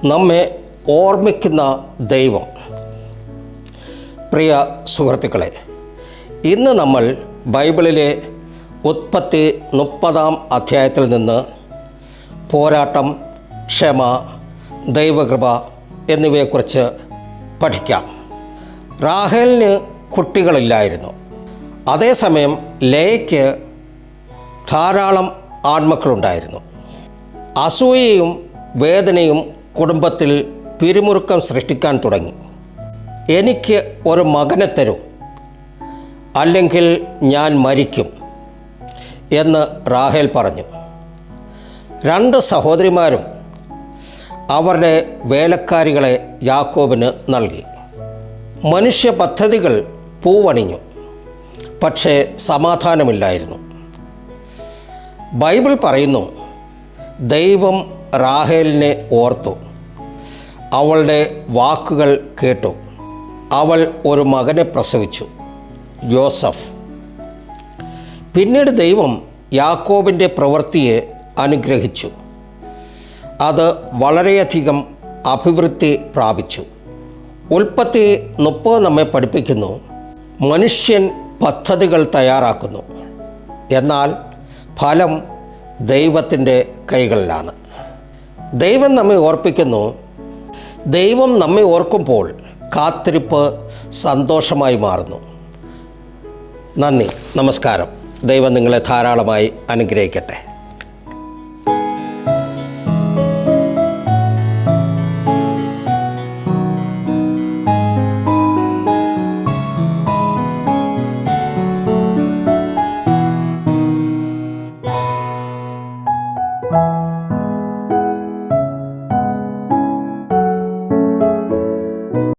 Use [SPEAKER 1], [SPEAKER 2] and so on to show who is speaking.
[SPEAKER 1] നമ്മെ ഓർമ്മിക്കുന്ന ദൈവം. പ്രിയ സുഹൃത്തുക്കളെ, ഇന്ന് നമ്മൾ ബൈബിളിലെ ഉൽപ്പത്തി 30-ാം അധ്യായത്തിൽ നിന്ന് പോരാട്ടം, ക്ഷമ, ദൈവകൃപ എന്നിവയെക്കുറിച്ച് പഠിക്കാം. റാഹേലിന് കുട്ടികളില്ലായിരുന്നു. അതേസമയം ലേയയ്ക്ക് ധാരാളം ആൺമക്കളുണ്ടായിരുന്നു. അസൂയയും വേദനയും കുടുംബത്തിൽ പിരിമുറുക്കം സൃഷ്ടിക്കാൻ തുടങ്ങി. എനിക്ക് ഒരു മകനെ തരൂ, അല്ലെങ്കിൽ ഞാൻ മരിക്കും എന്ന് റാഹേൽ പറഞ്ഞു. 2 സഹോദരിമാരും അവരുടെ വേലക്കാരികളെ യാക്കോബിന് നൽകി. മനുഷ്യ പദ്ധതികൾ പൂവണിഞ്ഞു, പക്ഷേ സമാധാനമില്ലായിരുന്നു. ബൈബിൾ പറയുന്നു, ദൈവം റാഹേലിനെ ഓർത്തു, അവളുടെ വാക്കുകൾ കേട്ടു. അവൾ ഒരു മകനെ പ്രസവിച്ചു, യോസഫ്. പിന്നീട് ദൈവം യാക്കോബിൻ്റെ പ്രവൃത്തിയെ അനുഗ്രഹിച്ചു. അത് വളരെയധികം അഭിവൃദ്ധി പ്രാപിച്ചു. ഉൽപ്പത്തി 30 നമ്മെ പഠിപ്പിക്കുന്നു, മനുഷ്യൻ പദ്ധതികൾ തയ്യാറാക്കുന്നു, എന്നാൽ ഫലം ദൈവത്തിൻ്റെ കൈകളിലാണ്. ദൈവം നമ്മെ ഓർപ്പിക്കുന്നു. ദൈവം നമ്മെ ഓർക്കുമ്പോൾ കാത്തിരിപ്പ് സന്തോഷമായി മാറുന്നു. നന്ദി, നമസ്കാരം. ദൈവം നിങ്ങളെ ധാരാളമായി അനുഗ്രഹിക്കട്ടെ.